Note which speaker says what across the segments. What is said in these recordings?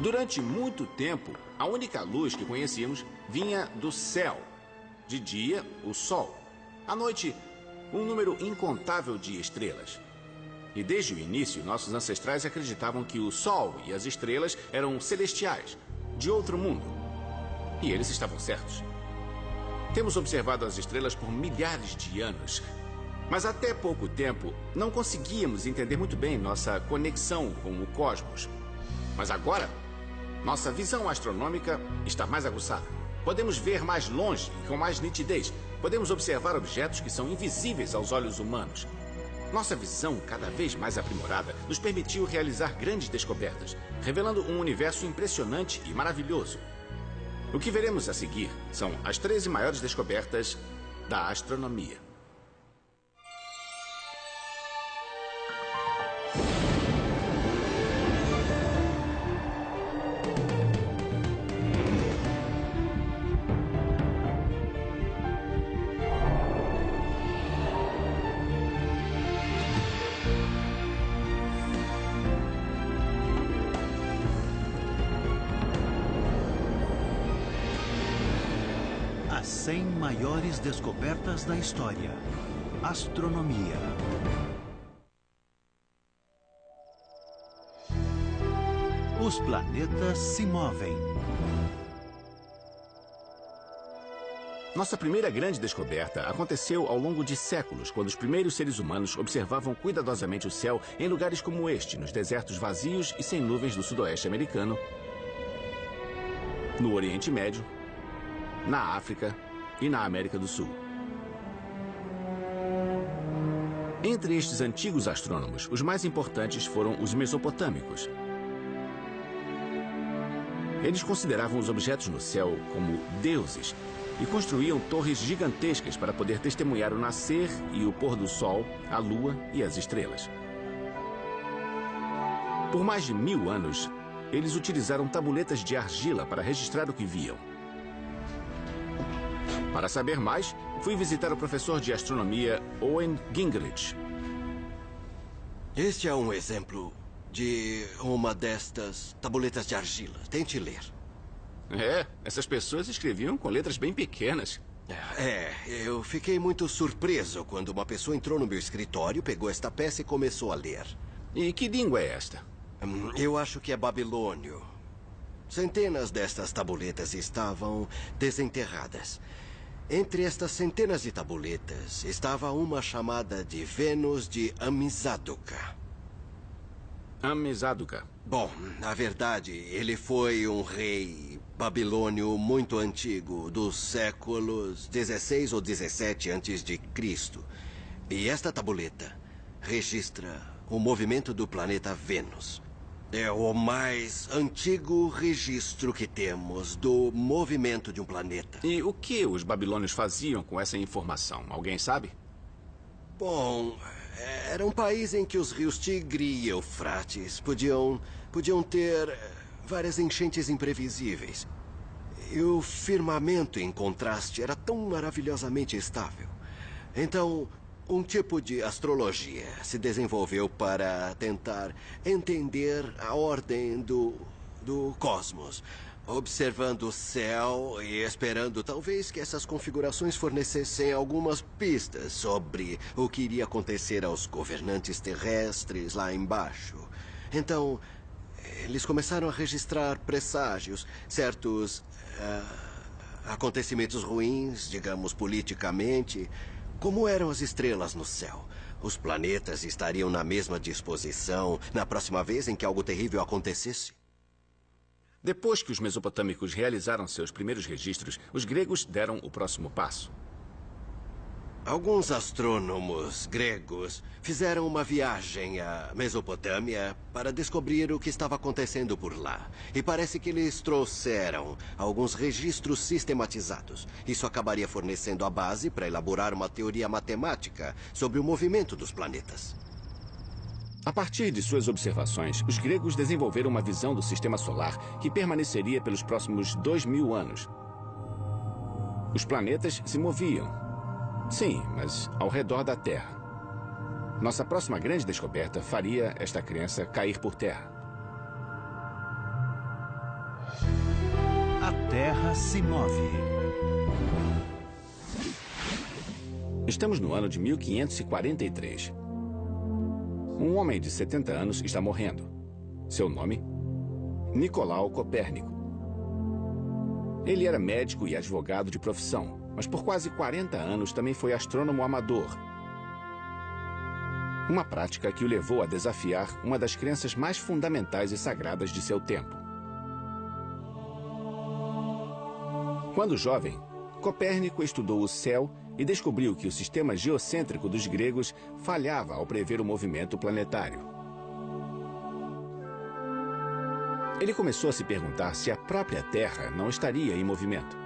Speaker 1: Durante muito tempo, a única luz que conhecíamos vinha do céu. De dia, o sol. À noite, um número incontável de estrelas. E desde o início, nossos ancestrais acreditavam que o sol e as estrelas eram celestiais, de outro mundo. E eles estavam certos. Temos observado as estrelas por milhares de anos. Mas até pouco tempo, não conseguíamos entender muito bem nossa conexão com o cosmos. Mas agora, nossa visão astronômica está mais aguçada. Podemos ver mais longe e com mais nitidez. Podemos observar objetos que são invisíveis aos olhos humanos. Nossa visão, cada vez mais aprimorada, nos permitiu realizar grandes descobertas, revelando um universo impressionante e maravilhoso. O que veremos a seguir são as 13 maiores descobertas da astronomia.
Speaker 2: As 100 maiores descobertas da história. Astronomia. Os planetas se movem.
Speaker 1: Nossa primeira grande descoberta aconteceu ao longo de séculos, quando os primeiros seres humanos observavam cuidadosamente o céu em lugares como este, nos desertos vazios e sem nuvens do sudoeste americano, no Oriente Médio, na África e na América do Sul. Entre estes antigos astrônomos, os mais importantes foram os mesopotâmicos. Eles consideravam os objetos no céu como deuses e construíam torres gigantescas para poder testemunhar o nascer e o pôr do sol, a lua e as estrelas. Por mais de 1000 anos, eles utilizaram tabuletas de argila para registrar o que viam. Para saber mais, fui visitar o professor de astronomia Owen Gingerich.
Speaker 3: Este é um exemplo de uma destas tabuletas de argila. Tente ler.
Speaker 1: Essas pessoas escreviam com letras bem pequenas.
Speaker 3: Eu fiquei muito surpreso quando uma pessoa entrou no meu escritório, pegou esta peça e começou a ler.
Speaker 1: E que língua é esta?
Speaker 3: Eu acho que é babilônio. Centenas destas tabuletas estavam desenterradas. Entre estas centenas de tabuletas estava uma chamada de Vênus de Amizāduqa.
Speaker 1: Amizāduqa.
Speaker 3: Bom, na verdade, ele foi um rei babilônio muito antigo, dos séculos 16 ou 17 antes de Cristo. E esta tabuleta registra o movimento do planeta Vênus. É o mais antigo registro que temos do movimento de um planeta.
Speaker 1: E o que os babilônios faziam com essa informação? Alguém sabe?
Speaker 3: Bom, era um país em que os rios Tigre e Eufrates podiam ter várias enchentes imprevisíveis. E o firmamento, em contraste, era tão maravilhosamente estável. Então, um tipo de astrologia se desenvolveu para tentar entender a ordem do cosmos, observando o céu e esperando talvez que essas configurações fornecessem algumas pistas sobre o que iria acontecer aos governantes terrestres lá embaixo. Então, eles começaram a registrar presságios, certos acontecimentos ruins, digamos politicamente. Como eram as estrelas no céu? Os planetas estariam na mesma disposição na próxima vez em que algo terrível acontecesse?
Speaker 1: Depois que os mesopotâmicos realizaram seus primeiros registros, os gregos deram o próximo passo.
Speaker 3: Alguns astrônomos gregos fizeram uma viagem à Mesopotâmia para descobrir o que estava acontecendo por lá. E parece que eles trouxeram alguns registros sistematizados. Isso acabaria fornecendo a base para elaborar uma teoria matemática sobre o movimento dos planetas.
Speaker 1: A partir de suas observações, os gregos desenvolveram uma visão do sistema solar que permaneceria pelos próximos 2000 anos. Os planetas se moviam. Sim, mas ao redor da Terra. Nossa próxima grande descoberta faria esta crença cair por terra.
Speaker 2: Terra se move.
Speaker 1: Estamos no ano de 1543. Um homem de 70 anos está morrendo. Seu nome? Nicolau Copérnico. Ele era médico e advogado de profissão, mas por quase 40 anos também foi astrônomo amador. Uma prática que o levou a desafiar uma das crenças mais fundamentais e sagradas de seu tempo. Quando jovem, Copérnico estudou o céu e descobriu que o sistema geocêntrico dos gregos falhava ao prever o movimento planetário. Ele começou a se perguntar se a própria Terra não estaria em movimento.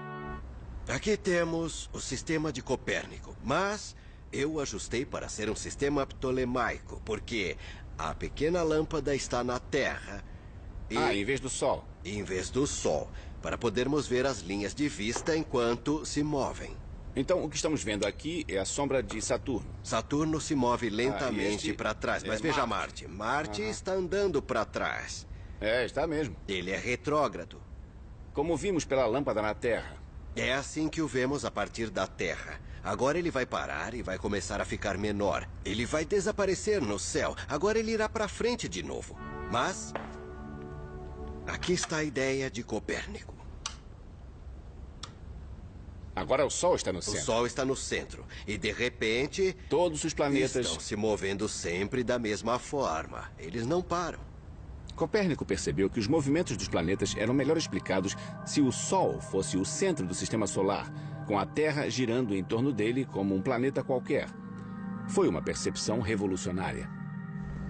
Speaker 3: Aqui temos o sistema de Copérnico, mas eu ajustei para ser um sistema ptolemaico, porque a pequena lâmpada está na Terra
Speaker 1: em vez do Sol.
Speaker 3: em vez do Sol, para podermos ver as linhas de vista enquanto se movem.
Speaker 1: Então, o que estamos vendo aqui é a sombra de Saturno.
Speaker 3: Saturno se move lentamente
Speaker 1: este
Speaker 3: para trás, mas
Speaker 1: é
Speaker 3: veja
Speaker 1: Marte.
Speaker 3: Marte. Marte está andando para trás.
Speaker 1: É, está mesmo.
Speaker 3: Ele é retrógrado.
Speaker 1: Como vimos pela lâmpada na Terra.
Speaker 3: É assim que o vemos a partir da Terra. Agora ele vai parar e vai começar a ficar menor. Ele vai desaparecer no céu. Agora ele irá para frente de novo. Mas aqui está a ideia de Copérnico.
Speaker 1: Agora o Sol está no
Speaker 3: O
Speaker 1: centro.
Speaker 3: Sol está no centro. E de repente,
Speaker 1: Todos os planetas...
Speaker 3: estão se movendo sempre da mesma forma. Eles não param.
Speaker 1: Copérnico percebeu que os movimentos dos planetas eram melhor explicados se o Sol fosse o centro do sistema solar, com a Terra girando em torno dele como um planeta qualquer. Foi uma percepção revolucionária.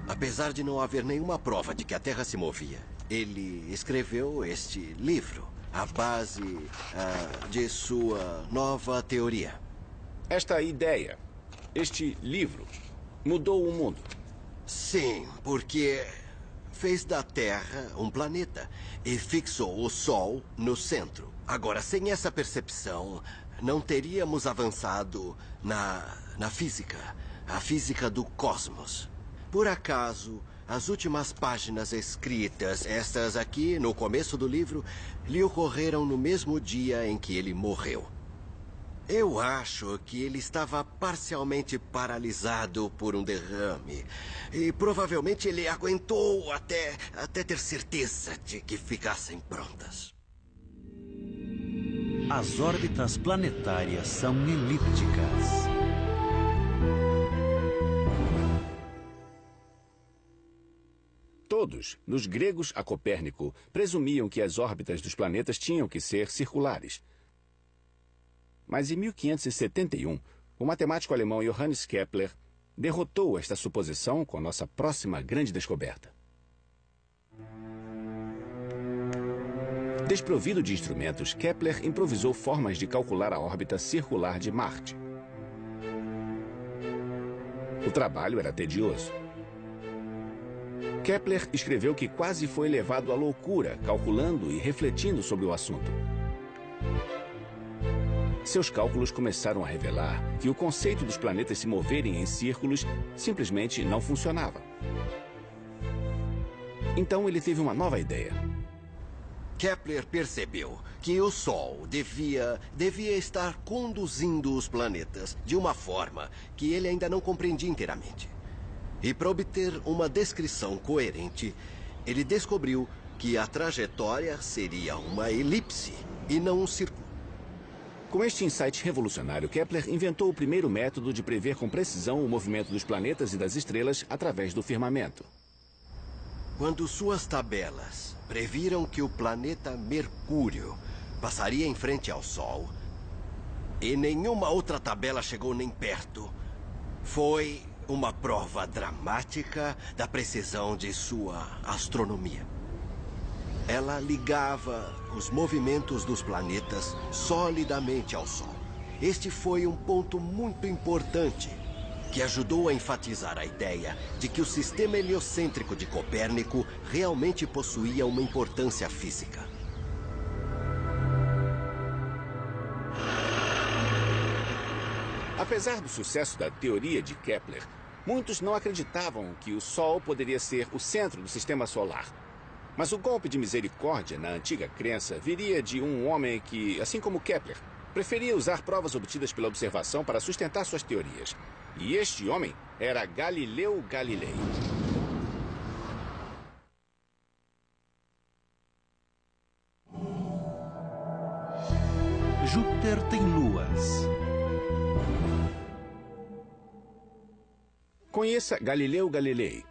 Speaker 3: Apesar de não haver nenhuma prova de que a Terra se movia, ele escreveu este livro, a base de sua nova teoria.
Speaker 1: Esta ideia, este livro, mudou o mundo.
Speaker 3: Sim, porque fez da Terra um planeta e fixou o Sol no centro. Agora, sem essa percepção, não teríamos avançado na física, a física do cosmos. Por acaso, as últimas páginas escritas, estas aqui, no começo do livro, lhe ocorreram no mesmo dia em que ele morreu. Eu acho que ele estava parcialmente paralisado por um derrame. E provavelmente ele aguentou até ter certeza de que ficassem prontas.
Speaker 2: As órbitas planetárias são elípticas.
Speaker 1: Todos, dos gregos a Copérnico, presumiam que as órbitas dos planetas tinham que ser circulares. Mas em 1571, o matemático alemão Johannes Kepler derrotou esta suposição com nossa próxima grande descoberta. Desprovido de instrumentos, Kepler improvisou formas de calcular a órbita circular de Marte. O trabalho era tedioso. Kepler escreveu que quase foi levado à loucura, calculando e refletindo sobre o assunto. Seus cálculos começaram a revelar que o conceito dos planetas se moverem em círculos simplesmente não funcionava. Então ele teve uma nova ideia.
Speaker 3: Kepler percebeu que o Sol devia estar conduzindo os planetas de uma forma que ele ainda não compreendia inteiramente. E para obter uma descrição coerente, ele descobriu que a trajetória seria uma elipse e não um círculo.
Speaker 1: Com este insight revolucionário, Kepler inventou o primeiro método de prever com precisão o movimento dos planetas e das estrelas através do firmamento.
Speaker 3: Quando suas tabelas previram que o planeta Mercúrio passaria em frente ao Sol, e nenhuma outra tabela chegou nem perto, foi uma prova dramática da precisão de sua astronomia. Ela ligava os movimentos dos planetas solidamente ao Sol. Este foi um ponto muito importante que ajudou a enfatizar a ideia de que o sistema heliocêntrico de Copérnico realmente possuía uma importância física.
Speaker 1: Apesar do sucesso da teoria de Kepler, muitos não acreditavam que o Sol poderia ser o centro do sistema solar. Mas o golpe de misericórdia na antiga crença viria de um homem que, assim como Kepler, preferia usar provas obtidas pela observação para sustentar suas teorias. E este homem era Galileu Galilei.
Speaker 2: Júpiter tem luas.
Speaker 1: Conheça Galileu Galilei.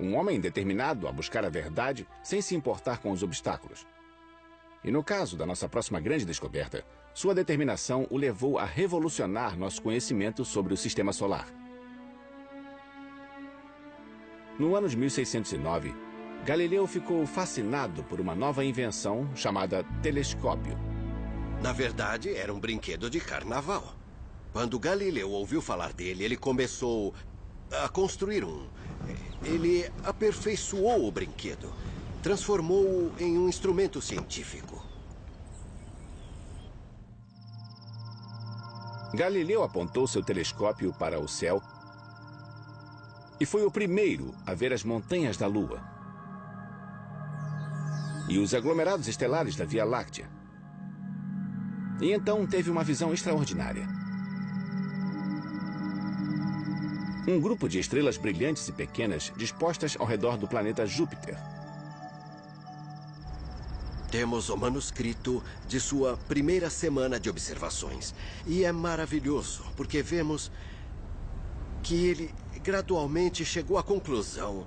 Speaker 1: Um homem determinado a buscar a verdade sem se importar com os obstáculos. E no caso da nossa próxima grande descoberta, sua determinação o levou a revolucionar nosso conhecimento sobre o Sistema Solar. No ano de 1609, Galileu ficou fascinado por uma nova invenção chamada telescópio.
Speaker 3: Na verdade, era um brinquedo de carnaval. Quando Galileu ouviu falar dele, ele começou a construir um. Ele aperfeiçoou o brinquedo, transformou-o em um instrumento científico.
Speaker 1: Galileu apontou seu telescópio para o céu e foi o primeiro a ver as montanhas da Lua e os aglomerados estelares da Via Láctea. E então teve uma visão extraordinária. Um grupo de estrelas brilhantes e pequenas dispostas ao redor do planeta Júpiter.
Speaker 3: Temos o manuscrito de sua primeira semana de observações. E é maravilhoso, porque vemos que ele gradualmente chegou à conclusão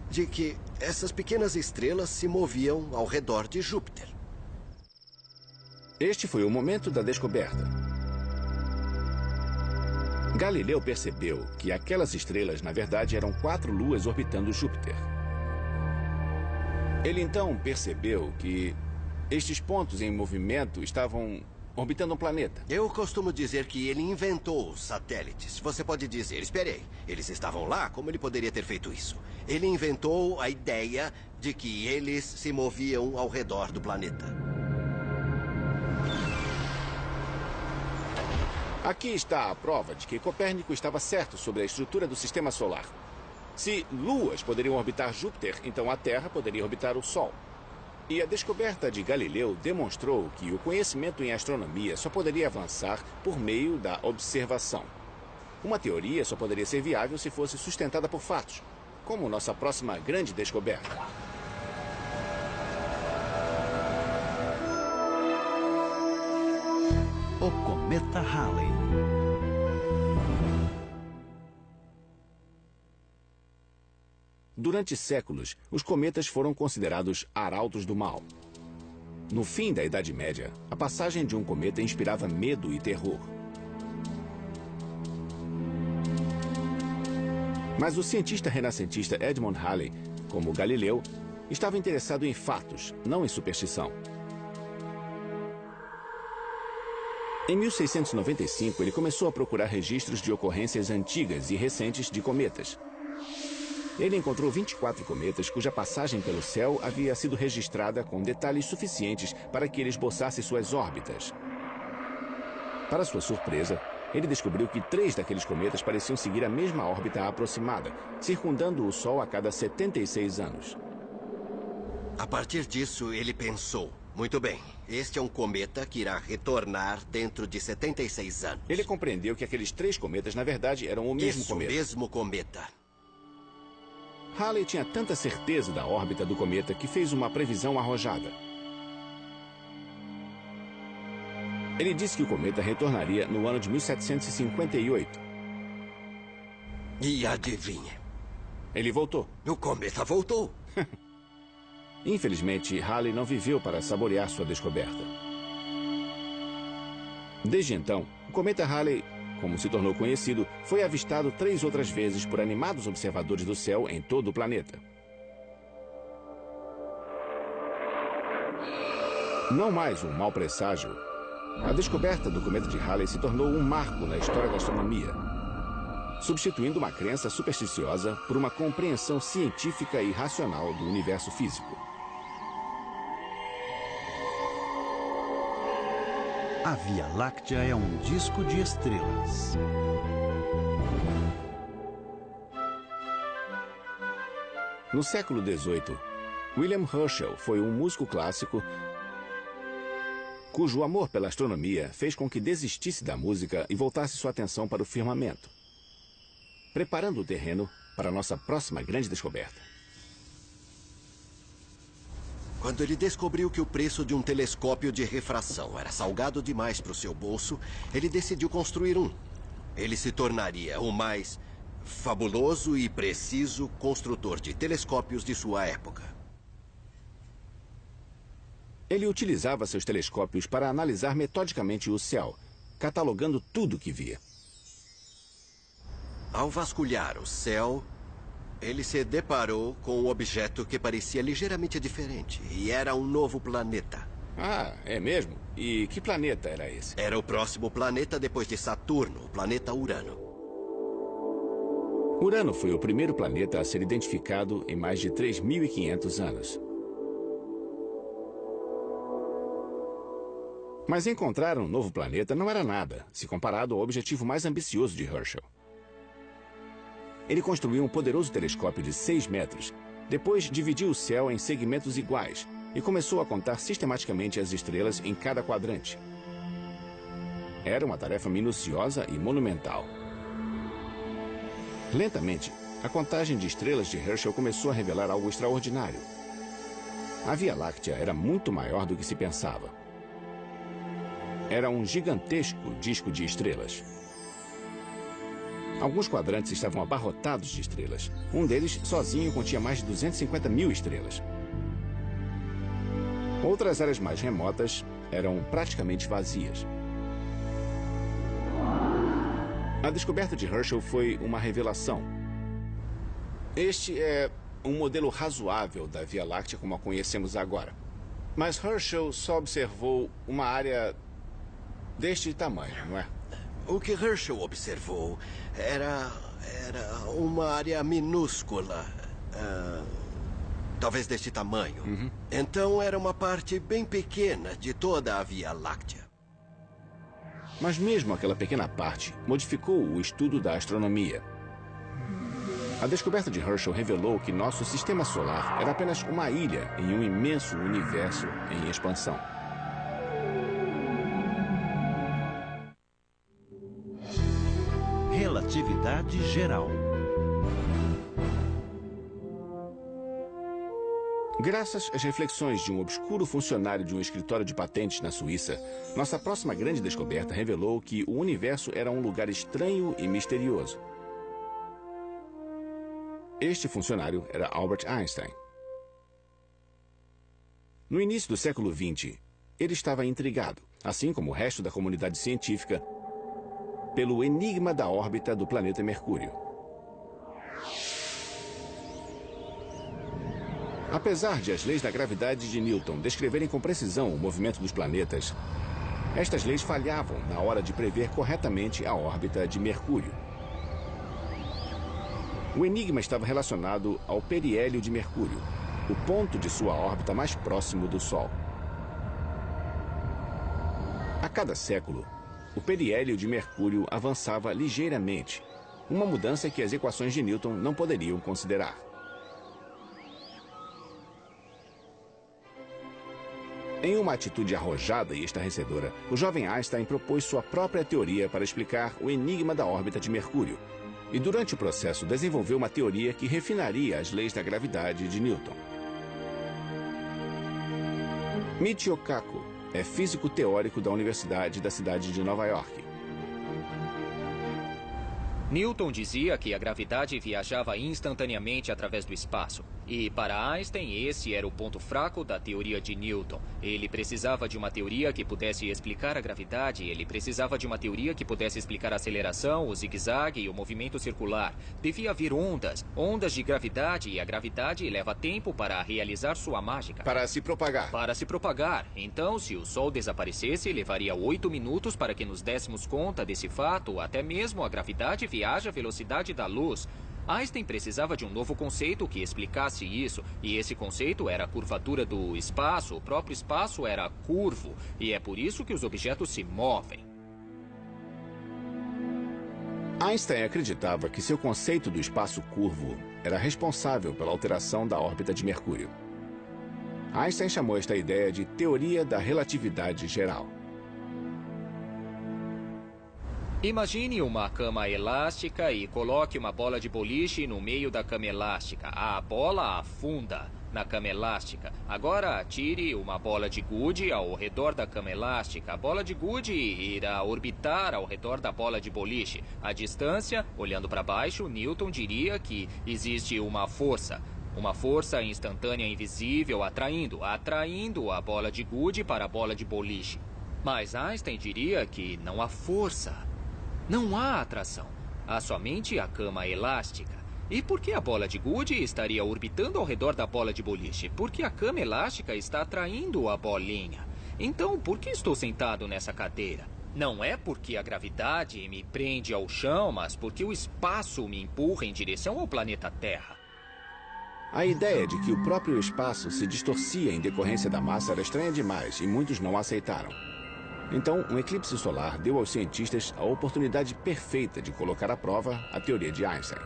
Speaker 3: de que essas pequenas estrelas se moviam ao redor de Júpiter.
Speaker 1: Este foi o momento da descoberta. Galileu percebeu que aquelas estrelas, na verdade, eram 4 luas orbitando Júpiter. Ele então percebeu que estes pontos em movimento estavam orbitando um planeta.
Speaker 3: Eu costumo dizer que ele inventou os satélites. Você pode dizer, espere aí, eles estavam lá? Como ele poderia ter feito isso? Ele inventou a ideia de que eles se moviam ao redor do planeta.
Speaker 1: Aqui está a prova de que Copérnico estava certo sobre a estrutura do Sistema Solar. Se luas poderiam orbitar Júpiter, então a Terra poderia orbitar o Sol. E a descoberta de Galileu demonstrou que o conhecimento em astronomia só poderia avançar por meio da observação. Uma teoria só poderia ser viável se fosse sustentada por fatos, como nossa próxima grande descoberta.
Speaker 2: O cometa Halley.
Speaker 1: Durante séculos, os cometas foram considerados arautos do mal. No fim da Idade Média, a passagem de um cometa inspirava medo e terror. Mas o cientista renascentista Edmund Halley, como Galileu, estava interessado em fatos, não em superstição. Em 1695, ele começou a procurar registros de ocorrências antigas e recentes de cometas. Ele encontrou 24 cometas cuja passagem pelo céu havia sido registrada com detalhes suficientes para que ele esboçasse suas órbitas. Para sua surpresa, ele descobriu que 3 daqueles cometas pareciam seguir a mesma órbita aproximada, circundando o Sol a cada 76 anos.
Speaker 3: A partir disso, ele pensou, muito bem, este é um cometa que irá retornar dentro de 76 anos.
Speaker 1: Ele compreendeu que aqueles 3 cometas, na verdade, eram o mesmo cometa.
Speaker 3: O mesmo cometa.
Speaker 1: Halley tinha tanta certeza da órbita do cometa que fez uma previsão arrojada. Ele disse que o cometa retornaria no ano de 1758.
Speaker 3: E adivinhe?
Speaker 1: Ele voltou.
Speaker 3: O cometa voltou.
Speaker 1: Infelizmente, Halley não viveu para saborear sua descoberta. Desde então, o cometa Halley, como se tornou conhecido, foi avistado 3 outras vezes por animados observadores do céu em todo o planeta. Não mais um mau presságio, a descoberta do cometa de Halley se tornou um marco na história da astronomia, substituindo uma crença supersticiosa por uma compreensão científica e racional do universo físico.
Speaker 2: A Via Láctea é um disco de estrelas.
Speaker 1: No século XVIII, William Herschel foi um músico clássico cujo amor pela astronomia fez com que desistisse da música e voltasse sua atenção para o firmamento, preparando o terreno para nossa próxima grande descoberta.
Speaker 3: Quando ele descobriu que o preço de um telescópio de refração era salgado demais para o seu bolso, ele decidiu construir um. Ele se tornaria o mais fabuloso e preciso construtor de telescópios de sua época.
Speaker 1: Ele utilizava seus telescópios para analisar metodicamente o céu, catalogando tudo que via.
Speaker 3: Ao vasculhar o céu, ele se deparou com um objeto que parecia ligeiramente diferente, e era um novo planeta.
Speaker 1: Ah, é mesmo? E que planeta era esse?
Speaker 3: Era o próximo planeta depois de Saturno, o planeta Urano.
Speaker 1: Urano foi o primeiro planeta a ser identificado em mais de 3.500 anos. Mas encontrar um novo planeta não era nada, se comparado ao objetivo mais ambicioso de Herschel. Ele construiu um poderoso telescópio de 6 metros, depois dividiu o céu em segmentos iguais e começou a contar sistematicamente as estrelas em cada quadrante. Era uma tarefa minuciosa e monumental. Lentamente, a contagem de estrelas de Herschel começou a revelar algo extraordinário. A Via Láctea era muito maior do que se pensava. Era um gigantesco disco de estrelas. Alguns quadrantes estavam abarrotados de estrelas. Um deles, sozinho, continha mais de 250 mil estrelas. Outras áreas mais remotas eram praticamente vazias. A descoberta de Herschel foi uma revelação. Este é um modelo razoável da Via Láctea como a conhecemos agora. Mas Herschel só observou uma área deste tamanho, não é?
Speaker 3: O que Herschel observou era uma área minúscula, talvez deste tamanho. Então era uma parte bem pequena de toda a Via Láctea.
Speaker 1: Mas mesmo aquela pequena parte modificou o estudo da astronomia. A descoberta de Herschel revelou que nosso sistema solar era apenas uma ilha em um imenso universo em expansão.
Speaker 2: Relatividade geral.
Speaker 1: Graças às reflexões de um obscuro funcionário de um escritório de patentes na Suíça, nossa próxima grande descoberta revelou que o universo era um lugar estranho e misterioso. Este funcionário era Albert Einstein. No início do século XX, ele estava intrigado, assim como o resto da comunidade científica, pelo enigma da órbita do planeta Mercúrio. Apesar de as leis da gravidade de Newton descreverem com precisão o movimento dos planetas, estas leis falhavam na hora de prever corretamente a órbita de Mercúrio. O enigma estava relacionado ao periélio de Mercúrio, o ponto de sua órbita mais próximo do Sol. A cada século, o periélio de Mercúrio avançava ligeiramente, uma mudança que as equações de Newton não poderiam considerar. Em uma atitude arrojada e estarrecedora, o jovem Einstein propôs sua própria teoria para explicar o enigma da órbita de Mercúrio. E durante o processo desenvolveu uma teoria que refinaria as leis da gravidade de Newton. Michio Kaku é físico teórico da Universidade da cidade de Nova York.
Speaker 4: Newton dizia que a gravidade viajava instantaneamente através do espaço. E, para Einstein, esse era o ponto fraco da teoria de Newton. Ele precisava de uma teoria que pudesse explicar a gravidade, ele precisava de uma teoria que pudesse explicar a aceleração, o zigue-zague e o movimento circular. Devia haver ondas, ondas de gravidade, e a gravidade leva tempo para realizar sua mágica.
Speaker 1: Para se propagar.
Speaker 4: Para se propagar. Então, se o Sol desaparecesse, levaria 8 minutos para que nos dessemos conta desse fato, até mesmo a gravidade viaja à velocidade da luz. Einstein precisava de um novo conceito que explicasse isso, e esse conceito era a curvatura do espaço. O próprio espaço era curvo, e é por isso que os objetos se movem.
Speaker 1: Einstein acreditava que seu conceito do espaço curvo era responsável pela alteração da órbita de Mercúrio. Einstein chamou esta ideia de teoria da relatividade geral.
Speaker 4: Imagine uma cama elástica e coloque uma bola de boliche no meio da cama elástica. A bola afunda na cama elástica. Agora atire uma bola de gude ao redor da cama elástica. A bola de gude irá orbitar ao redor da bola de boliche. A distância, olhando para baixo, Newton diria que existe uma força instantânea invisível atraindo a bola de gude para a bola de boliche. Mas Einstein diria que não há força. Não há atração. Há somente a cama elástica. E por que a bola de gude estaria orbitando ao redor da bola de boliche? Porque a cama elástica está atraindo a bolinha. Então, por que estou sentado nessa cadeira? Não é porque a gravidade me prende ao chão, mas porque o espaço me empurra em direção ao planeta Terra.
Speaker 1: A ideia de que o próprio espaço se distorcia em decorrência da massa era estranha demais e muitos não a aceitaram. Então, um eclipse solar deu aos cientistas a oportunidade perfeita de colocar à prova a teoria de Einstein.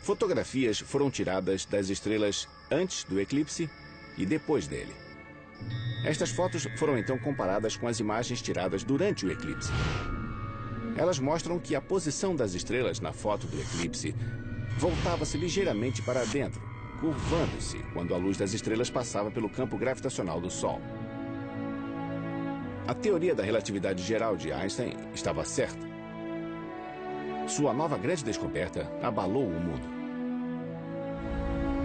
Speaker 1: Fotografias foram tiradas das estrelas antes do eclipse e depois dele. Estas fotos foram então comparadas com as imagens tiradas durante o eclipse. Elas mostram que a posição das estrelas na foto do eclipse voltava-se ligeiramente para dentro, curvando-se quando a luz das estrelas passava pelo campo gravitacional do Sol. A teoria da relatividade geral de Einstein estava certa. Sua nova grande descoberta abalou o mundo.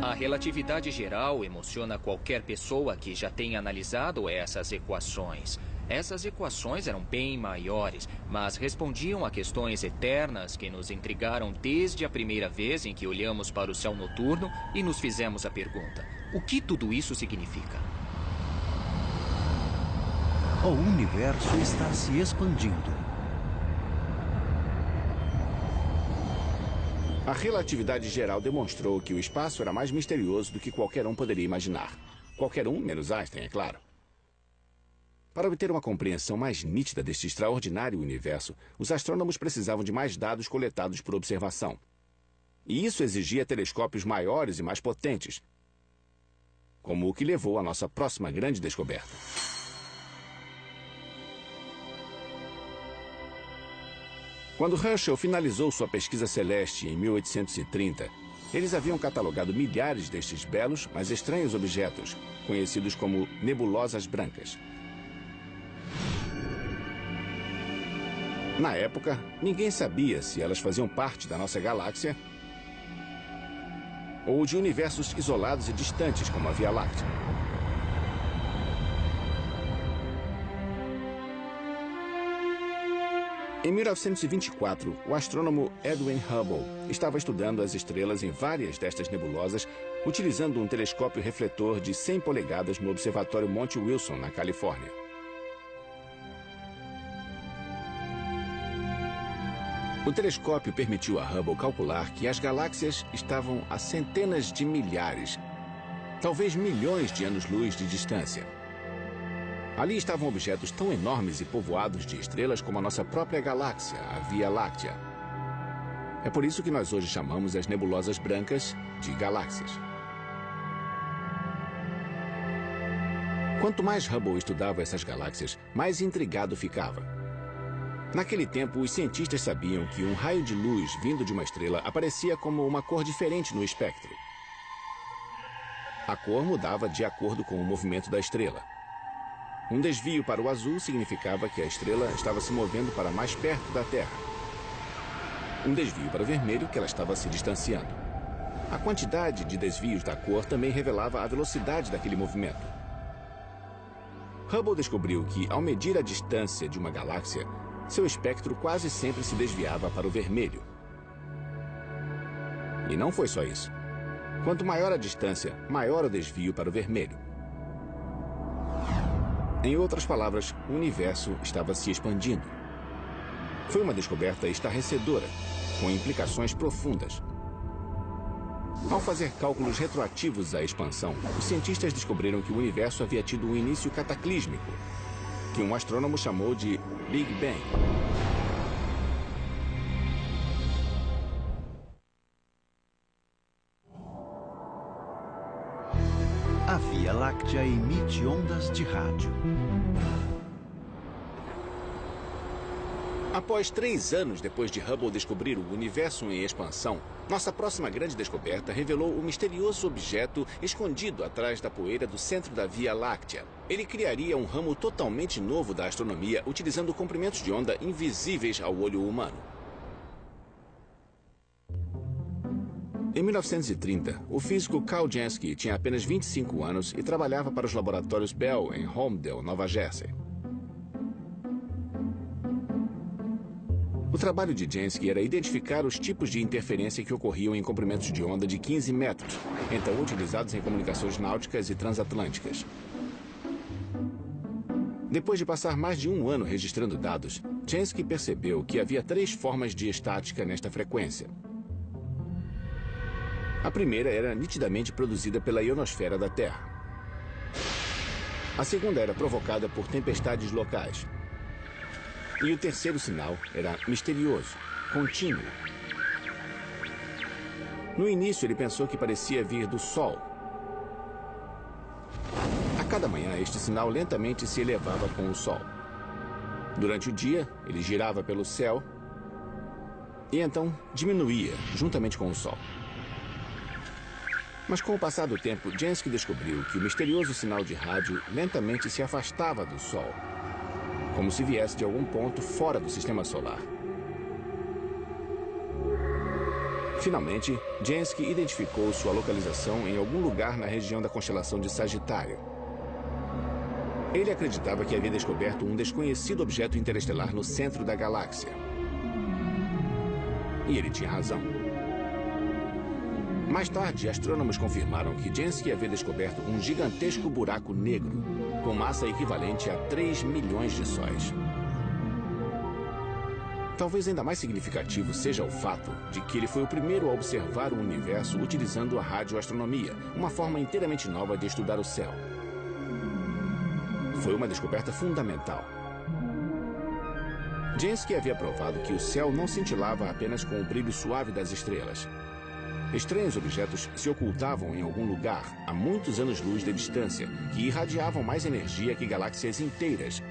Speaker 4: A relatividade geral emociona qualquer pessoa que já tenha analisado essas equações. Essas equações eram bem maiores, mas respondiam a questões eternas que nos intrigaram desde a primeira vez em que olhamos para o céu noturno e nos fizemos a pergunta: o que tudo isso significa?
Speaker 2: O universo está se expandindo.
Speaker 1: A relatividade geral demonstrou que o espaço era mais misterioso do que qualquer um poderia imaginar. Qualquer um, menos Einstein, é claro. Para obter uma compreensão mais nítida deste extraordinário universo, os astrônomos precisavam de mais dados coletados por observação. E isso exigia telescópios maiores e mais potentes, como o que levou à nossa próxima grande descoberta. Quando Herschel finalizou sua pesquisa celeste em 1830, eles haviam catalogado milhares destes belos, mas estranhos objetos, conhecidos como nebulosas brancas. Na época, ninguém sabia se elas faziam parte da nossa galáxia ou de universos isolados e distantes, como a Via Láctea. Em 1924, o astrônomo Edwin Hubble estava estudando as estrelas em várias destas nebulosas, utilizando um telescópio refletor de 100 polegadas no Observatório Monte Wilson, na Califórnia. O telescópio permitiu a Hubble calcular que as galáxias estavam a centenas de milhares, talvez milhões de anos-luz de distância. Ali estavam objetos tão enormes e povoados de estrelas como a nossa própria galáxia, a Via Láctea. É por isso que nós hoje chamamos as nebulosas brancas de galáxias. Quanto mais Hubble estudava essas galáxias, mais intrigado ficava. Naquele tempo, os cientistas sabiam que um raio de luz vindo de uma estrela aparecia como uma cor diferente no espectro. A cor mudava de acordo com o movimento da estrela. Um desvio para o azul significava que a estrela estava se movendo para mais perto da Terra. Um desvio para o vermelho, que ela estava se distanciando. A quantidade de desvios da cor também revelava a velocidade daquele movimento. Hubble descobriu que, ao medir a distância de uma galáxia, seu espectro quase sempre se desviava para o vermelho. E não foi só isso. Quanto maior a distância, maior o desvio para o vermelho. Em outras palavras, o universo estava se expandindo. Foi uma descoberta estarrecedora, com implicações profundas. Ao fazer cálculos retroativos à expansão, os cientistas descobriram que o universo havia tido um início cataclísmico. que um astrônomo chamou de Big Bang.
Speaker 2: A Via Láctea emite ondas de rádio.
Speaker 1: Após 3 anos depois de Hubble descobrir o universo em expansão, nossa próxima grande descoberta revelou o misterioso objeto escondido atrás da poeira do centro da Via Láctea. Ele criaria um ramo totalmente novo da astronomia, utilizando comprimentos de onda invisíveis ao olho humano. Em 1930, o físico Carl Jansky tinha apenas 25 anos e trabalhava para os laboratórios Bell em Holmdel, Nova Jersey. O trabalho de Jansky era identificar os tipos de interferência que ocorriam em comprimentos de onda de 15 metros, então utilizados em comunicações náuticas e transatlânticas. Depois de passar mais de 1 ano registrando dados, Jansky percebeu que havia 3 formas de estática nesta frequência. A primeira era nitidamente produzida pela ionosfera da Terra. A segunda era provocada por tempestades locais. E o terceiro sinal era misterioso, contínuo. No início, ele pensou que parecia vir do Sol. A cada manhã, este sinal lentamente se elevava com o Sol. Durante o dia, ele girava pelo céu e então diminuía juntamente com o Sol. Mas com o passar do tempo, Jansky descobriu que o misterioso sinal de rádio lentamente se afastava do Sol, como se viesse de algum ponto fora do sistema solar. Finalmente, Jansky identificou sua localização em algum lugar na região da constelação de Sagitário. Ele acreditava que havia descoberto um desconhecido objeto interestelar no centro da galáxia. E ele tinha razão. Mais tarde, astrônomos confirmaram que Jansky havia descoberto um gigantesco buraco negro, com massa equivalente a 3 milhões de sóis. Talvez ainda mais significativo seja o fato de que ele foi o primeiro a observar o universo utilizando a radioastronomia, uma forma inteiramente nova de estudar o céu. Foi uma descoberta fundamental. Jansky havia provado que o céu não cintilava apenas com o brilho suave das estrelas. Estranhos objetos se ocultavam em algum lugar a muitos anos-luz de distância, que irradiavam mais energia que galáxias inteiras,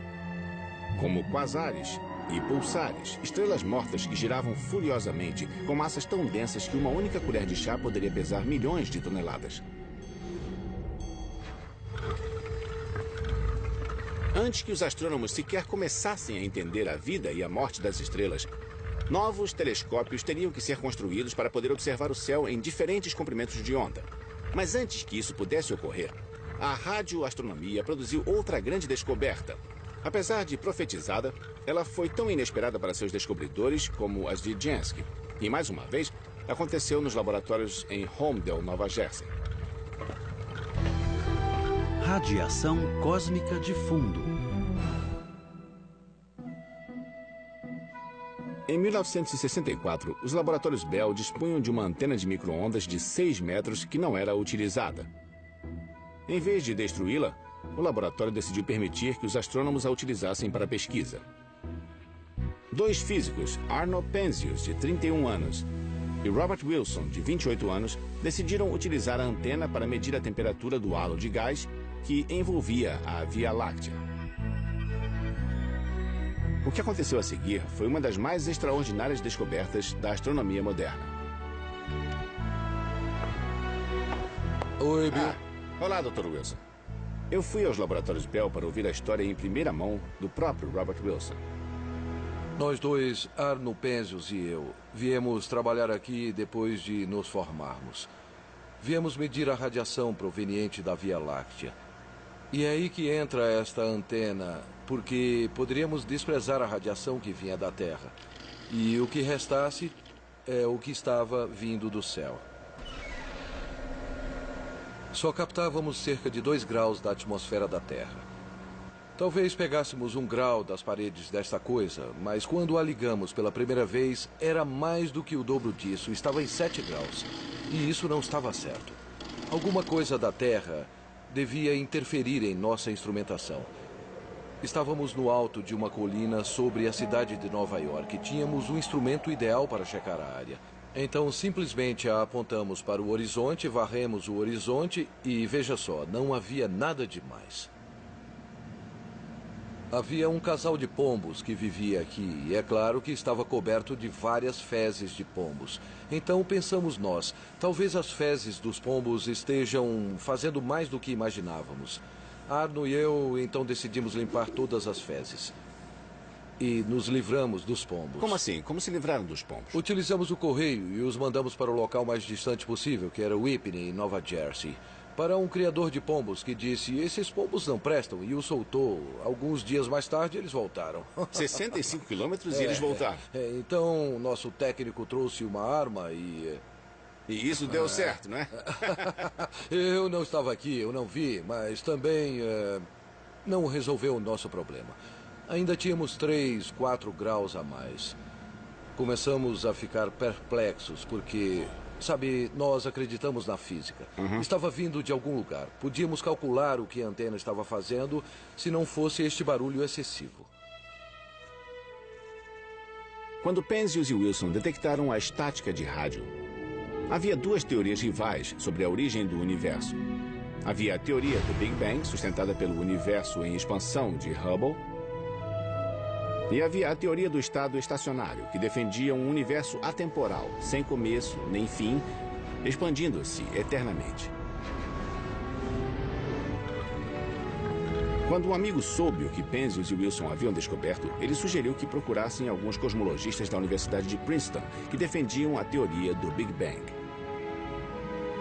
Speaker 1: como quasares e pulsares, estrelas mortas que giravam furiosamente, com massas tão densas que uma única colher de chá poderia pesar milhões de toneladas. Antes que os astrônomos sequer começassem a entender a vida e a morte das estrelas, novos telescópios teriam que ser construídos para poder observar o céu em diferentes comprimentos de onda. Mas antes que isso pudesse ocorrer, a radioastronomia produziu outra grande descoberta. Apesar de profetizada, ela foi tão inesperada para seus descobridores como as de Jansky. E mais uma vez, aconteceu nos laboratórios em Holmdel, Nova Jersey.
Speaker 2: Radiação cósmica de fundo.
Speaker 1: Em 1964, os laboratórios Bell dispunham de uma antena de micro-ondas de 6 metros que não era utilizada. Em vez de destruí-la, o laboratório decidiu permitir que os astrônomos a utilizassem para pesquisa. 2 físicos, Arnold Penzias, de 31 anos, e Robert Wilson, de 28 anos, decidiram utilizar a antena para medir a temperatura do halo de gás que envolvia a Via Láctea. O que aconteceu a seguir foi uma das mais extraordinárias descobertas da astronomia moderna.
Speaker 5: Oi, Bill.
Speaker 1: Olá, Dr. Wilson. Eu fui aos laboratórios Bell para ouvir a história em primeira mão do próprio Robert Wilson.
Speaker 5: Nós dois, Arno Penzias e eu, viemos trabalhar aqui depois de nos formarmos. Viemos medir a radiação proveniente da Via Láctea. E é aí que entra esta antena, porque poderíamos desprezar a radiação que vinha da Terra. E o que restasse é o que estava vindo do céu. Só captávamos cerca de 2 graus da atmosfera da Terra. Talvez pegássemos 1 grau das paredes desta coisa, mas quando a ligamos pela primeira vez, era mais do que o dobro disso, estava em 7 graus. E isso não estava certo. Alguma coisa da Terra devia interferir em nossa instrumentação. Estávamos no alto de uma colina sobre a cidade de Nova York. Tínhamos o instrumento ideal para checar a área. Então, simplesmente a apontamos para o horizonte, varremos o horizonte e, veja só, não havia nada demais. Havia um casal de pombos que vivia aqui e é claro que estava coberto de várias fezes de pombos. Então pensamos nós, talvez as fezes dos pombos estejam fazendo mais do que imaginávamos. Arno e eu então decidimos limpar todas as fezes. E nos livramos dos pombos.
Speaker 1: Como assim? Como se livraram dos pombos?
Speaker 5: Utilizamos o correio e os mandamos para o local mais distante possível, que era Whippany, em Nova Jersey. Para um criador de pombos que disse, esses pombos não prestam, e o soltou. Alguns dias mais tarde, eles voltaram.
Speaker 1: 65 quilômetros e eles voltaram.
Speaker 5: Então, nosso técnico trouxe uma arma e...
Speaker 1: E isso deu certo, não é?
Speaker 5: Eu não estava aqui, eu não vi, mas também não resolveu o nosso problema. Ainda tínhamos 3, 4 graus a mais. Começamos a ficar perplexos, porque... Sabe, nós acreditamos na física. Estava vindo de algum lugar. Podíamos calcular o que a antena estava fazendo se não fosse este barulho excessivo.
Speaker 1: Quando Penzias e Wilson detectaram a estática de rádio, havia duas teorias rivais sobre a origem do universo. Havia a teoria do Big Bang, sustentada pelo universo em expansão de Hubble, e havia a teoria do estado estacionário, que defendia um universo atemporal, sem começo nem fim, expandindo-se eternamente. Quando um amigo soube o que Penzias e Wilson haviam descoberto, ele sugeriu que procurassem alguns cosmologistas da Universidade de Princeton, que defendiam a teoria do Big Bang.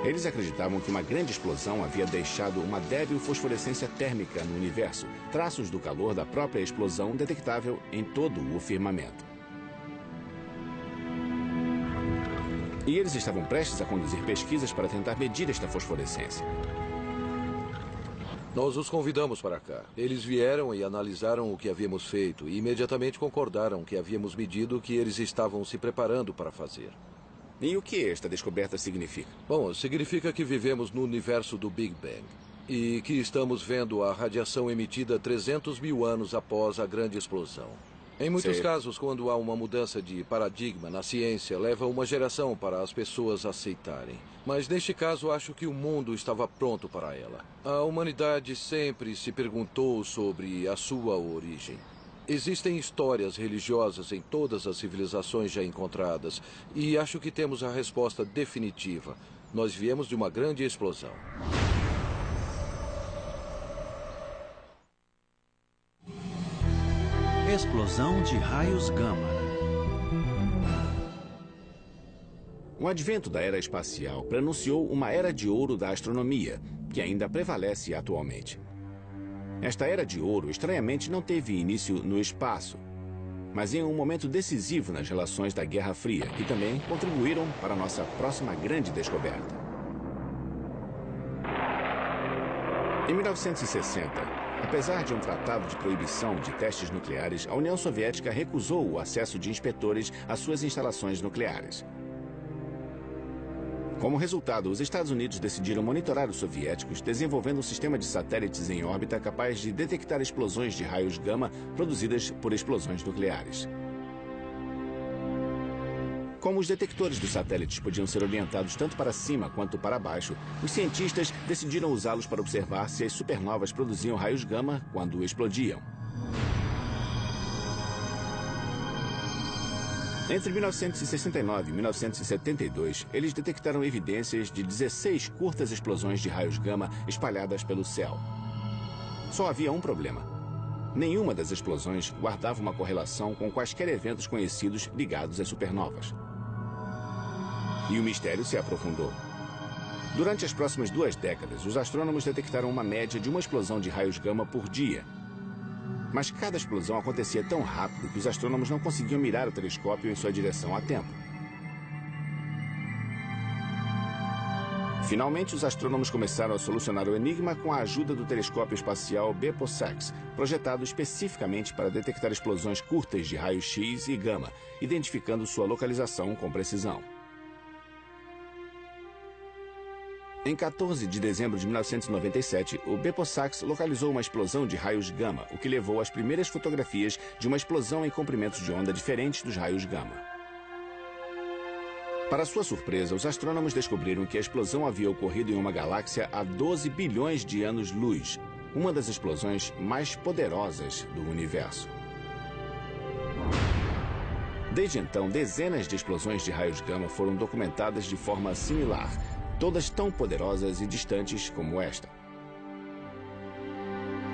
Speaker 1: Eles acreditavam que uma grande explosão havia deixado uma débil fosforescência térmica no universo, traços do calor da própria explosão detectável em todo o firmamento. E eles estavam prestes a conduzir pesquisas para tentar medir esta fosforescência.
Speaker 5: Nós os convidamos para cá. Eles vieram e analisaram o que havíamos feito e imediatamente concordaram que havíamos medido o que eles estavam se preparando para fazer.
Speaker 1: E o que esta descoberta significa?
Speaker 5: Bom, significa que vivemos no universo do Big Bang e que estamos vendo a radiação emitida 300 mil anos após a grande explosão. Em muitos casos, quando há uma mudança de paradigma na ciência, leva uma geração para as pessoas aceitarem. Mas neste caso, acho que o mundo estava pronto para ela. A humanidade sempre se perguntou sobre a sua origem. Existem histórias religiosas em todas as civilizações já encontradas, e acho que temos a resposta definitiva. Nós viemos de uma grande explosão.
Speaker 2: Explosão de raios gama.
Speaker 1: O advento da era espacial prenunciou uma era de ouro da astronomia, que ainda prevalece atualmente. Esta era de ouro, estranhamente, não teve início no espaço, mas em um momento decisivo nas relações da Guerra Fria, que também contribuíram para a nossa próxima grande descoberta. Em 1960, apesar de um tratado de proibição de testes nucleares, a União Soviética recusou o acesso de inspetores às suas instalações nucleares. Como resultado, os Estados Unidos decidiram monitorar os soviéticos, desenvolvendo um sistema de satélites em órbita capaz de detectar explosões de raios gama produzidas por explosões nucleares. Como os detectores dos satélites podiam ser orientados tanto para cima quanto para baixo, os cientistas decidiram usá-los para observar se as supernovas produziam raios gama quando explodiam. Entre 1969 e 1972, eles detectaram evidências de 16 curtas explosões de raios gama espalhadas pelo céu. Só havia um problema. Nenhuma das explosões guardava uma correlação com quaisquer eventos conhecidos ligados às supernovas. E o mistério se aprofundou. Durante as próximas 2 décadas, os astrônomos detectaram uma média de uma explosão de raios gama por dia. Mas cada explosão acontecia tão rápido que os astrônomos não conseguiam mirar o telescópio em sua direção a tempo. Finalmente, os astrônomos começaram a solucionar o enigma com a ajuda do telescópio espacial Bepo-Sax, projetado especificamente para detectar explosões curtas de raios X e gama, identificando sua localização com precisão. Em 14 de dezembro de 1997, o Beposax localizou uma explosão de raios gama, o que levou às primeiras fotografias de uma explosão em comprimentos de onda diferentes dos raios gama. Para sua surpresa, os astrônomos descobriram que a explosão havia ocorrido em uma galáxia há 12 bilhões de anos-luz, uma das explosões mais poderosas do universo. Desde então, dezenas de explosões de raios gama foram documentadas de forma similar, todas tão poderosas e distantes como esta.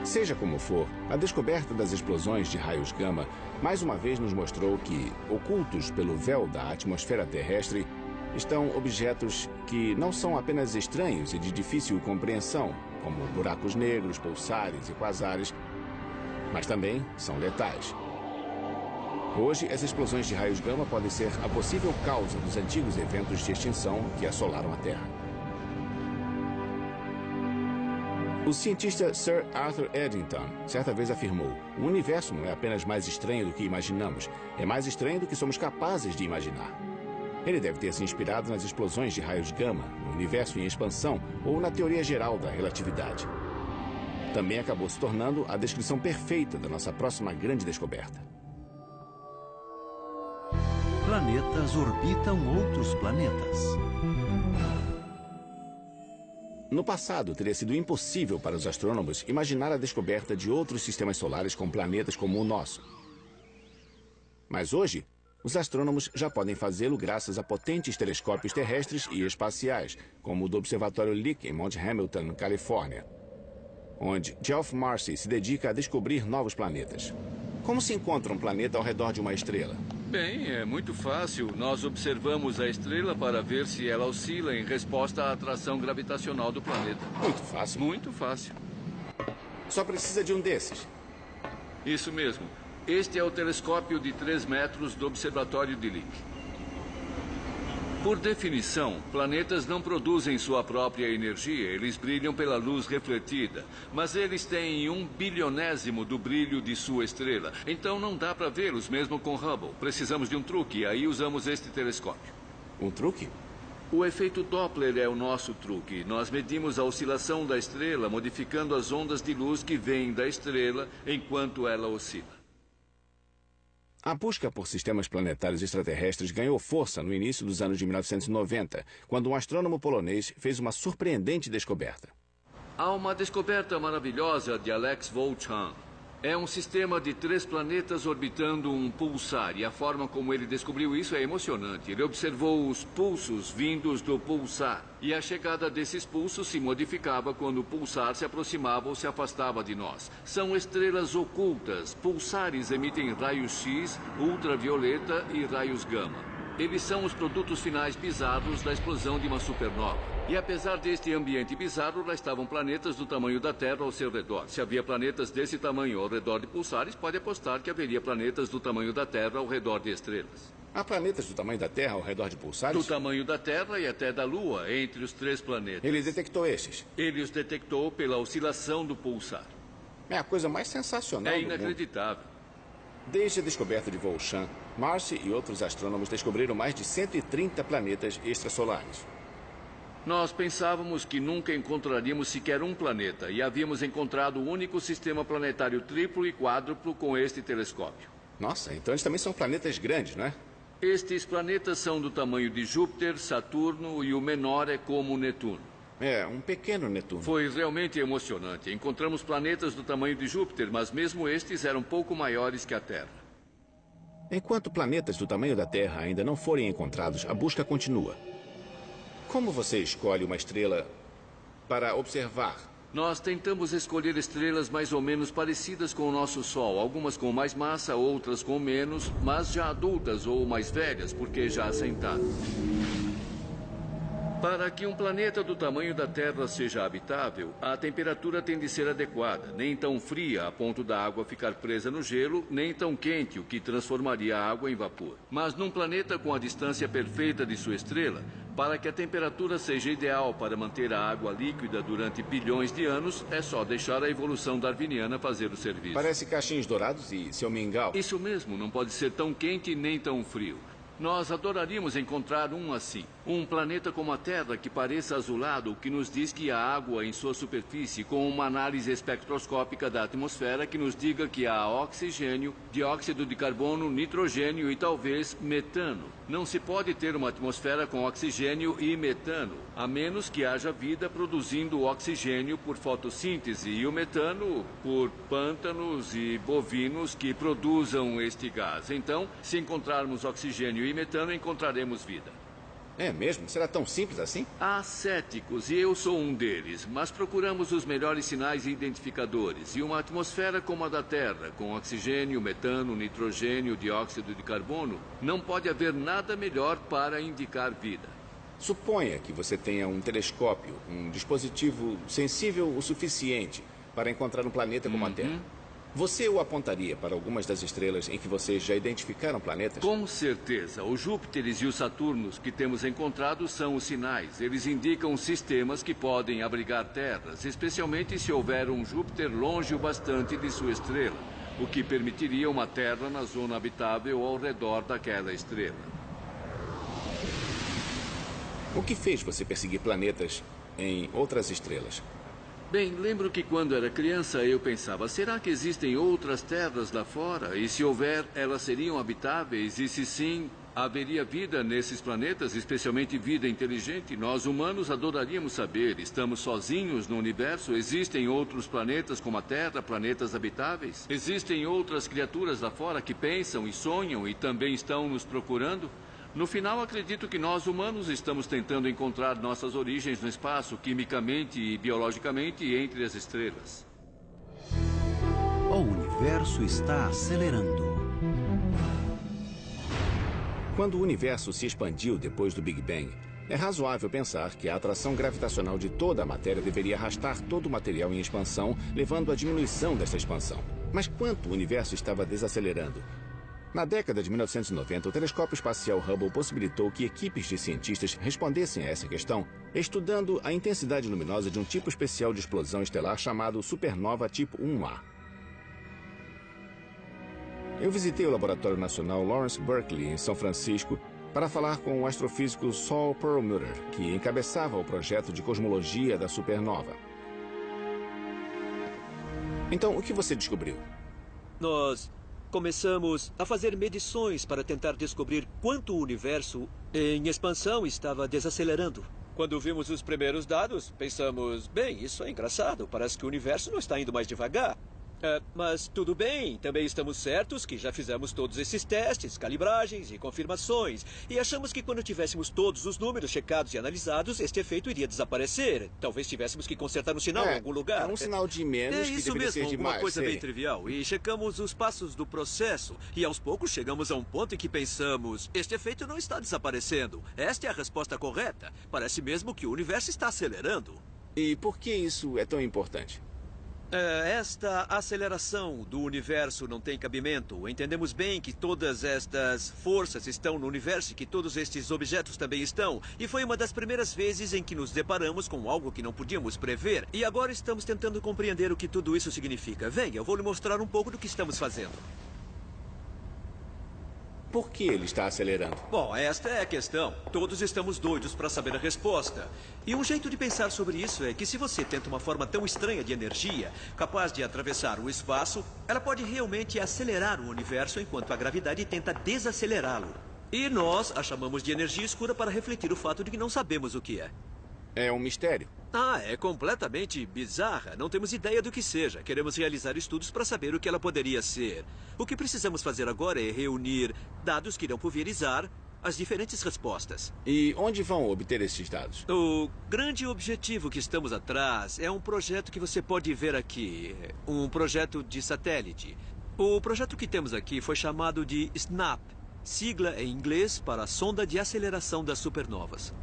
Speaker 1: Seja como for, a descoberta das explosões de raios gama mais uma vez nos mostrou que, ocultos pelo véu da atmosfera terrestre, estão objetos que não são apenas estranhos e de difícil compreensão, como buracos negros, pulsares e quasares, mas também são letais. Hoje, as explosões de raios gama podem ser a possível causa dos antigos eventos de extinção que assolaram a Terra. O cientista Sir Arthur Eddington certa vez afirmou: o universo não é apenas mais estranho do que imaginamos, é mais estranho do que somos capazes de imaginar. Ele deve ter se inspirado nas explosões de raios gama, no universo em expansão ou na teoria geral da relatividade. Também acabou se tornando a descrição perfeita da nossa próxima grande descoberta.
Speaker 2: Planetas orbitam outros planetas.
Speaker 1: No passado, teria sido impossível para os astrônomos imaginar a descoberta de outros sistemas solares com planetas como o nosso. Mas hoje, os astrônomos já podem fazê-lo graças a potentes telescópios terrestres e espaciais, como o do Observatório Lick em Mount Hamilton, Califórnia, onde Geoff Marcy se dedica a descobrir novos planetas. Como se encontra um planeta ao redor de uma estrela?
Speaker 6: Bem, é muito fácil. Nós observamos a estrela para ver se ela oscila em resposta à atração gravitacional do planeta.
Speaker 1: Muito fácil.
Speaker 6: Muito fácil.
Speaker 1: Só precisa de um desses.
Speaker 6: Isso mesmo. Este é o telescópio de 3 metros do Observatório de Lick. Por definição, planetas não produzem sua própria energia, eles brilham pela luz refletida. Mas eles têm 1 bilionésimo do brilho de sua estrela, então não dá para vê-los mesmo com Hubble. Precisamos de um truque, e aí usamos este telescópio.
Speaker 1: Um truque?
Speaker 6: O efeito Doppler é o nosso truque. Nós medimos a oscilação da estrela, modificando as ondas de luz que vêm da estrela enquanto ela oscila.
Speaker 1: A busca por sistemas planetários extraterrestres ganhou força no início dos anos de 1990, quando um astrônomo polonês fez uma surpreendente descoberta.
Speaker 6: Há uma descoberta maravilhosa de Alex Volchan. É um sistema de 3 planetas orbitando um pulsar, e a forma como ele descobriu isso é emocionante. Ele observou os pulsos vindos do pulsar, e a chegada desses pulsos se modificava quando o pulsar se aproximava ou se afastava de nós. São estrelas ocultas. Pulsares emitem raios X, ultravioleta e raios gama. Eles são os produtos finais bizarros da explosão de uma supernova. E apesar deste ambiente bizarro, lá estavam planetas do tamanho da Terra ao seu redor. Se havia planetas desse tamanho ao redor de pulsares, pode apostar que haveria planetas do tamanho da Terra ao redor de estrelas.
Speaker 1: Há planetas do tamanho da Terra ao redor de pulsares?
Speaker 6: Do tamanho da Terra e até da Lua, entre os 3 planetas.
Speaker 1: Ele detectou estes?
Speaker 6: Ele os detectou pela oscilação do pulsar.
Speaker 1: É a coisa mais sensacional do mundo.
Speaker 6: É inacreditável.
Speaker 1: Desde a descoberta de Volchan, Marcy e outros astrônomos descobriram mais de 130 planetas extrasolares.
Speaker 6: Nós pensávamos que nunca encontraríamos sequer um planeta, e havíamos encontrado o único sistema planetário triplo e quádruplo com este telescópio.
Speaker 1: Nossa, então eles também são planetas grandes, não é?
Speaker 6: Estes planetas são do tamanho de Júpiter, Saturno, e o menor é como Netuno.
Speaker 1: É, um pequeno Netuno.
Speaker 6: Foi realmente emocionante. Encontramos planetas do tamanho de Júpiter, mas mesmo estes eram pouco maiores que a Terra.
Speaker 1: Enquanto planetas do tamanho da Terra ainda não forem encontrados, a busca continua. Como você escolhe uma estrela para observar?
Speaker 6: Nós tentamos escolher estrelas mais ou menos parecidas com o nosso Sol, algumas com mais massa, outras com menos, mas já adultas ou mais velhas, porque já assentadas. Para que um planeta do tamanho da Terra seja habitável, a temperatura tem de ser adequada, nem tão fria a ponto da água ficar presa no gelo, nem tão quente, o que transformaria a água em vapor. Mas num planeta com a distância perfeita de sua estrela, para que a temperatura seja ideal para manter a água líquida durante bilhões de anos, é só deixar a evolução darwiniana fazer o serviço.
Speaker 1: Parece caixinhos dourados e seu mingau.
Speaker 6: Isso mesmo, não pode ser tão quente nem tão frio. Nós adoraríamos encontrar um assim. Um planeta como a Terra que pareça azulado, o que nos diz que há água em sua superfície, com uma análise espectroscópica da atmosfera que nos diga que há oxigênio, dióxido de carbono, nitrogênio e talvez metano. Não se pode ter uma atmosfera com oxigênio e metano, a menos que haja vida produzindo oxigênio por fotossíntese e o metano por pântanos e bovinos que produzam este gás. Então, se encontrarmos oxigênio e metano, encontraremos vida.
Speaker 1: É mesmo? Será tão simples assim?
Speaker 6: Há céticos, e eu sou um deles, mas procuramos os melhores sinais e identificadores. E uma atmosfera como a da Terra, com oxigênio, metano, nitrogênio, dióxido de carbono, não pode haver nada melhor para indicar vida.
Speaker 1: Suponha que você tenha um telescópio, um dispositivo sensível o suficiente para encontrar um planeta como a Terra. Você o apontaria para algumas das estrelas em que vocês já identificaram planetas?
Speaker 6: Com certeza. Os Júpiteres e os Saturnos que temos encontrado são os sinais. Eles indicam sistemas que podem abrigar terras, especialmente se houver um Júpiter longe o bastante de sua estrela, o que permitiria uma terra na zona habitável ao redor daquela estrela.
Speaker 1: O que fez você perseguir planetas em outras estrelas?
Speaker 6: Bem, lembro que quando era criança eu pensava, será que existem outras terras lá fora? E se houver, elas seriam habitáveis? E se sim, haveria vida nesses planetas, especialmente vida inteligente? Nós humanos adoraríamos saber, estamos sozinhos no universo? Existem outros planetas como a Terra, planetas habitáveis? Existem outras criaturas lá fora que pensam e sonham e também estão nos procurando? No final, acredito que nós, humanos, estamos tentando encontrar nossas origens no espaço, quimicamente e biologicamente, entre as estrelas.
Speaker 2: O universo está acelerando.
Speaker 1: Quando o universo se expandiu depois do Big Bang, é razoável pensar que a atração gravitacional de toda a matéria deveria arrastar todo o material em expansão, levando à diminuição dessa expansão. Mas quanto o universo estava desacelerando? Na década de 1990, o telescópio espacial Hubble possibilitou que equipes de cientistas respondessem a essa questão, estudando a intensidade luminosa de um tipo especial de explosão estelar chamado supernova tipo 1A. Eu visitei o Laboratório Nacional Lawrence Berkeley, em São Francisco, para falar com o astrofísico Saul Perlmutter, que encabeçava o projeto de cosmologia da supernova. Então, o que você descobriu?
Speaker 7: Nós começamos a fazer medições para tentar descobrir quanto o universo em expansão estava desacelerando. Quando vimos os primeiros dados, pensamos, bem, isso é engraçado, parece que o universo não está indo mais devagar. Mas tudo bem, também estamos certos que já fizemos todos esses testes, calibragens e confirmações. E achamos que quando tivéssemos todos os números checados e analisados, este efeito iria desaparecer. Talvez tivéssemos que consertar um sinal em algum lugar.
Speaker 1: É um sinal de menos que
Speaker 7: isso
Speaker 1: deveria
Speaker 7: mesmo,
Speaker 1: ser demais.
Speaker 7: alguma coisa bem trivial. E checamos os passos do processo. E aos poucos chegamos a um ponto em que pensamos, este efeito não está desaparecendo. Esta é a resposta correta. Parece mesmo que o universo está acelerando.
Speaker 1: E por que isso é tão importante?
Speaker 7: Esta aceleração do universo não tem cabimento. Entendemos bem que todas estas forças estão no universo e que todos estes objetos também estão. E foi uma das primeiras vezes em que nos deparamos com algo que não podíamos prever. E agora estamos tentando compreender o que tudo isso significa. Venha, eu vou lhe mostrar um pouco do que estamos fazendo.
Speaker 1: Por que ele está acelerando?
Speaker 7: Bom, esta é a questão. Todos estamos doidos para saber a resposta. E um jeito de pensar sobre isso é que se você tenta uma forma tão estranha de energia, capaz de atravessar o espaço, ela pode realmente acelerar o universo enquanto a gravidade tenta desacelerá-lo. E nós a chamamos de energia escura para refletir o fato de que não sabemos o que é.
Speaker 1: É um mistério.
Speaker 7: É completamente bizarra. Não temos ideia do que seja. Queremos realizar estudos para saber o que ela poderia ser. O que precisamos fazer agora é reunir dados que irão pulverizar as diferentes respostas.
Speaker 1: E onde vão obter esses dados?
Speaker 7: O grande objetivo que estamos atrás é um projeto que você pode ver aqui. Um projeto de satélite. O projeto que temos aqui foi chamado de SNAP, sigla em inglês para Sonda de Aceleração das Supernovas.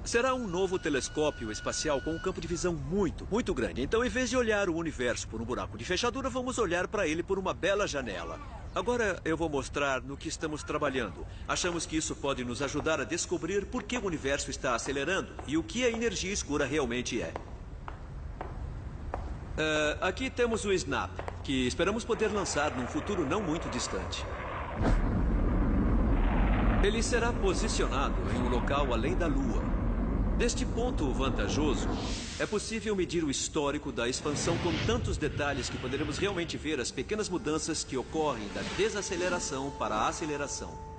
Speaker 7: Será um novo telescópio espacial com um campo de visão muito grande. Então, em vez de olhar o universo por um buraco de fechadura, vamos olhar para ele por uma bela janela. Agora eu vou mostrar no que estamos trabalhando. Achamos que isso pode nos ajudar a descobrir por que o universo está acelerando e o que a energia escura realmente é. Aqui temos o SNAP, que esperamos poder lançar num futuro não muito distante. Ele será posicionado em um local além da Lua. Deste ponto vantajoso, é possível medir o histórico da expansão com tantos detalhes que poderemos realmente ver as pequenas mudanças que ocorrem da desaceleração para a aceleração.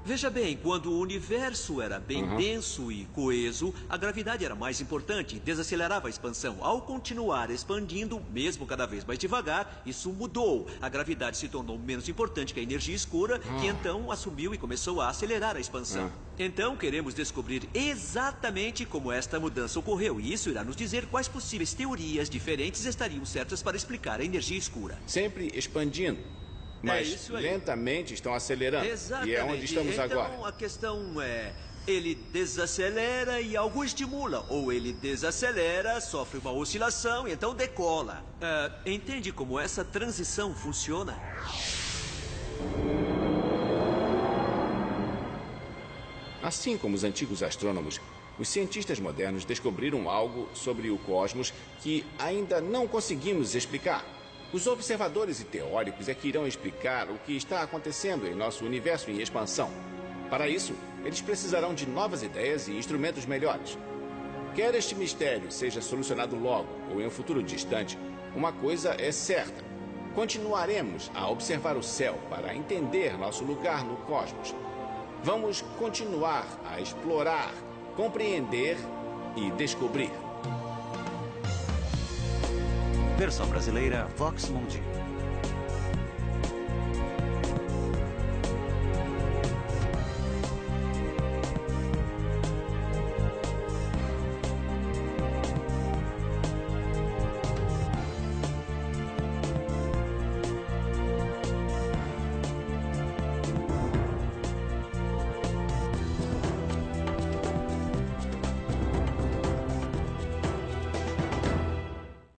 Speaker 7: Veja bem, quando o universo era bem denso e coeso, a gravidade era mais importante e desacelerava a expansão. Ao continuar expandindo, mesmo cada vez mais devagar, isso mudou. A gravidade se tornou menos importante que a energia escura, que então assumiu e começou a acelerar a expansão. Então, queremos descobrir exatamente como esta mudança ocorreu. E isso irá nos dizer quais possíveis teorias diferentes estariam certas para explicar a energia escura.
Speaker 1: Sempre expandindo. Mas
Speaker 7: isso aí.
Speaker 1: lentamente estão acelerando.
Speaker 7: Exatamente.
Speaker 1: E é onde estamos agora.
Speaker 7: Então, a questão é... Ele desacelera e algo estimula. Ou ele desacelera, sofre uma oscilação e então decola. Entende como essa transição funciona?
Speaker 1: Assim como os antigos astrônomos, os cientistas modernos descobriram algo sobre o cosmos que ainda não conseguimos explicar. Os observadores e teóricos é que irão explicar o que está acontecendo em nosso universo em expansão. Para isso, eles precisarão de novas ideias e instrumentos melhores. Quer este mistério seja solucionado logo ou em um futuro distante, uma coisa é certa. Continuaremos a observar o céu para entender nosso lugar no cosmos. Vamos continuar a explorar, compreender e descobrir.
Speaker 2: Versão brasileira Vox Mundi.